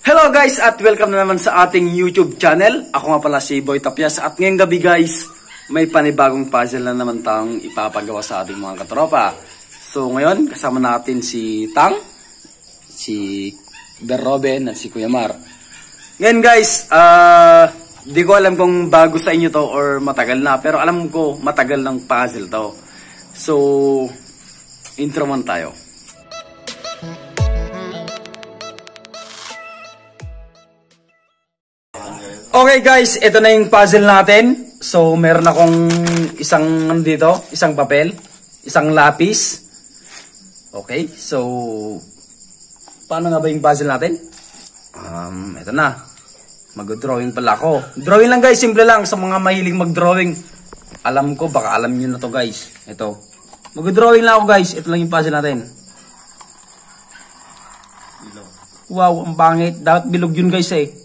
Hello guys at welcome na naman sa ating YouTube channel. Ako nga pala si Boy Tapias at ngayong gabi guys, may panibagong puzzle na naman tayong ipapagawa sa ating mga katropa. So ngayon kasama natin si Tang, si Robin at si Kuya Mar. Ngayon guys, di ko alam kung bago sa inyo to or matagal na, pero alam ko matagal ng puzzle to. So intro man tayo. Okay guys, ito na yung puzzle natin. So meron akong isang isang papel, isang lapis. Okay, so paano nga ba yung puzzle natin? Ito na. Mag-drawing pala ako. Drawing lang guys, simple lang sa mga mahilig mag-drawing. Alam ko, baka alam niyo na to guys. Ito. Mag-drawing lang ako guys. Ito lang yung puzzle natin. Wow, ang pangit. Dapat bilog yun guys eh.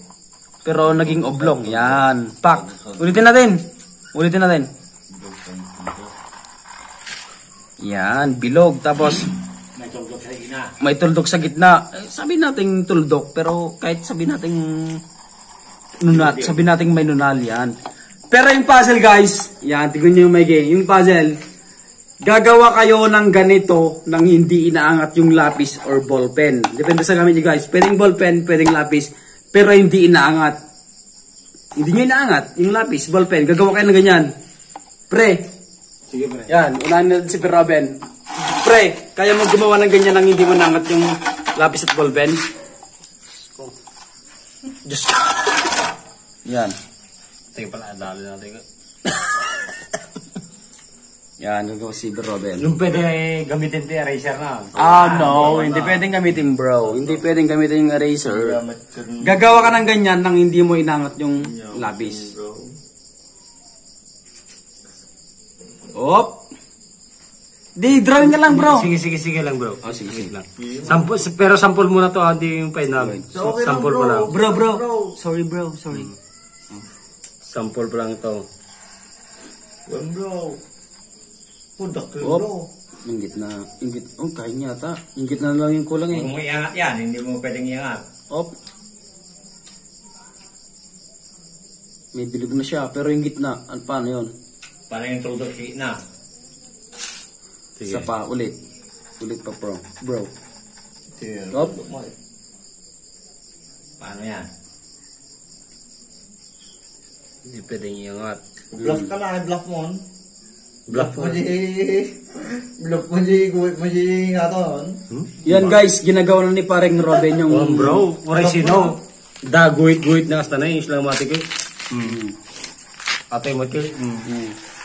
Pero naging oblong. Yan. Pak. Ulitin natin. Ulitin natin. Yan. Bilog. Tapos may tuldok sa gitna. Sabi natin tuldok. Pero kahit sabi natin nunat. Sabi natin may nunal. Yan. Pero yung puzzle guys. Yan. Tignan nyo yung may game. Yung puzzle. Gagawa kayo ng ganito nang hindi inaangat yung lapis or ballpen. Depende sa gamit nyo guys. Pwedeng ballpen, pwedeng lapis. Pero hindi inaangat. Hindi nyo inaangat. Yung lapis, ballpen. Gagawa kayo ng ganyan. Pre. Sige pre. Yan. Unahin natin si Robin. Pre. Kaya mo gumawa ng ganyan nang hindi mo inaangat yung lapis at ballpen? Diyos ko. Yan. Sige pala. Dali natin ko. Yan. Gagawa si Robin. Yung pwede gamitin ito eraser na. No. Hindi pwedeng gamitin bro. Hindi pwedeng gamitin yung eraser. Gagawa ka ng ganyan nang hindi mo inangat yung lapis. Op! Di, drawing ka lang bro. Sige lang bro. Oh, sige lang. Pero sample muna to, hindi yung final. Sample pa lang. Bro. Sorry bro, sorry. Sample pa lang to. Bro. Pudak ko Op. bro. Inggit na. Oh, kaya niya ata. Inggit na lang yung kulang eh. Kung mo iangat yan, hindi mo pwedeng iangat. Op. May bilog na siya, pero yung gitna, paano yun? Paano yung tuldok na? Isa pa, ulit. Ulit pa, bro. Sige. Op. Paano yan? Hindi pwedeng iangat. Bluff ka na, bluff mo. Bluff mo di nga to. Yan guys, ginagawa na ni pareng Robin yung... bro, oray sino? Da, guhit na kasta na yung islang matik eh. Atay mo ito.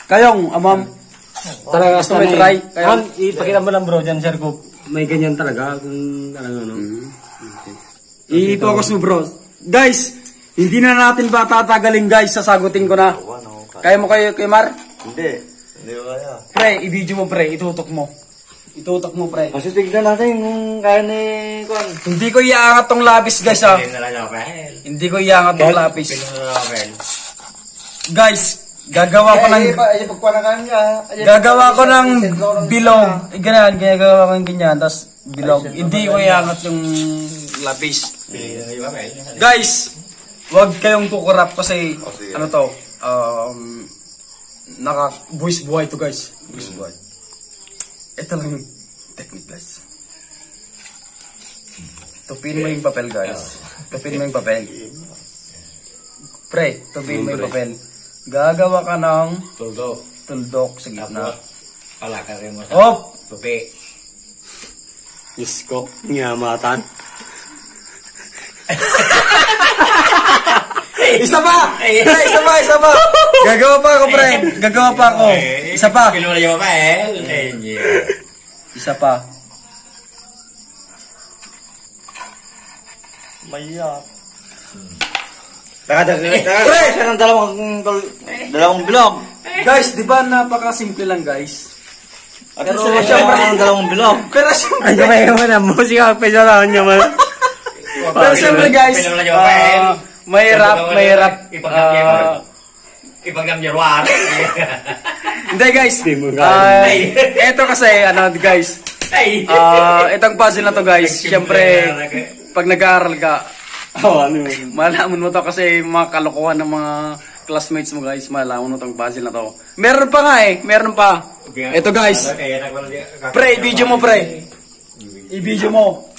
Kayong, amam. Talaga Gusto mo try? Kayong, ipakita mo lang bro dyan sir ko. May ganyan talaga kung talaga ano. I-focus mo bro. Guys, hindi na natin ba tatagalin guys, sasagutin ko na. Kaya mo kayo, Mar? Hindi ko kaya. Pre, i-video mo pre, itutok mo. Itutok mo pre. Kasi tignan natin kung kaya ni Kwan. Hindi ko iaangat tong lapis guys ha. Hindi ko iaangat tong lapis. Guys, gagawa ko ng... Gagawa ko ng bilog. Ganyan, gagawa ko ng ganyan. Tapos bilog. Hindi ko iaangat yung lapis. Guys, wag kayong kukurap kasi ano to, buhay to guys. Buhay. Ito lang yung technique guys. Tupin mo yung papel guys. Tupin mo yung papel. Pre, tupin mo yung papel. Gagawa ka ng tuldok sa gitna. Palakarin mo sa Op! tupi. Diyos ko, ngiyamatan. Isa pa! Isa pa! Gagawa pa ako, pre. Gagawa pa ako. Isa pa. Kinuha yung papel. Isa pa. Maya. Taka ng dalawang bilog. Guys, di ba napaka-simple lang, guys? Pero siyempre ng dalawang bilog. Pero siyempre, Ay, kamay mo na. Musika, pesa lang niya man. pero siyempre guys, mahirap. Ipagam niya ruwar. Hindi guys. Ito kasi, guys. Itong puzzle na to guys, siyempre, pag nag-aaral ka, Ano yun? Malaman mo to kasi mga kalokohan ng mga classmates mo guys. Malaman mo tong puzzle na to. Meron pa nga eh. Meron pa. Ito guys. Pre, i-video mo pre. I-video mo.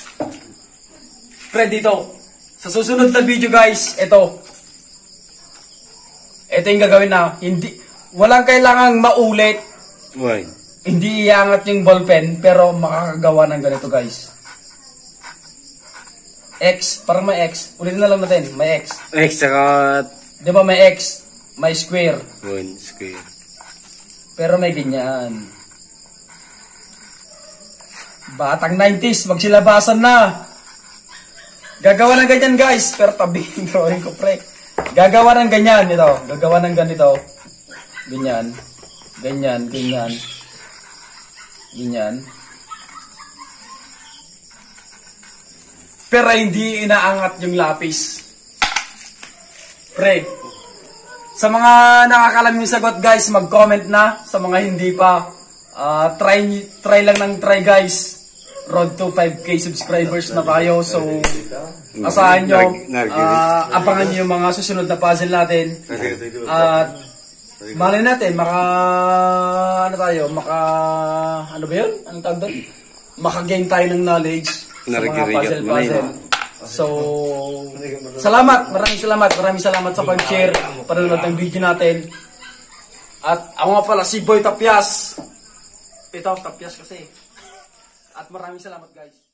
Pre, dito. Sa susunod na video guys, ito. Ito yung gagawin na. Walang kailangang maulit. Why? Hindi iangat yung ballpen, pero makakagawa ng ganito guys. X, parang may X. Ulitin na lang natin, may X. X saka... Di ba may X, may square. 1 square. Pero may ganyan. Batang 90s, magsilabasan na. Gagawa ng ganyan guys, pero tabi yung drawing ko pre. Gagawa ng ganyan, ito. Gagawa ng ganito. Ganyan. Ganyan, ganyan. Ganyan. Pero hindi inaangat yung lapis. Pre, sa mga nakakalam yung sagot guys, mag-comment na. Sa mga hindi pa, try lang ng try guys. Road to 5k subscribers na tayo. So, asahan nyo, abangan nyo yung mga susunod na puzzle natin. At, malay natin, ano ba yun? Anong tawag doon? Maka-gain tayo ng knowledge sa mga puzzle. So, maraming salamat sa pag-share, panonood ng video natin. At ako nga pala, si Boy Tapias. Ito, Tapias kasi. At maraming salamat guys.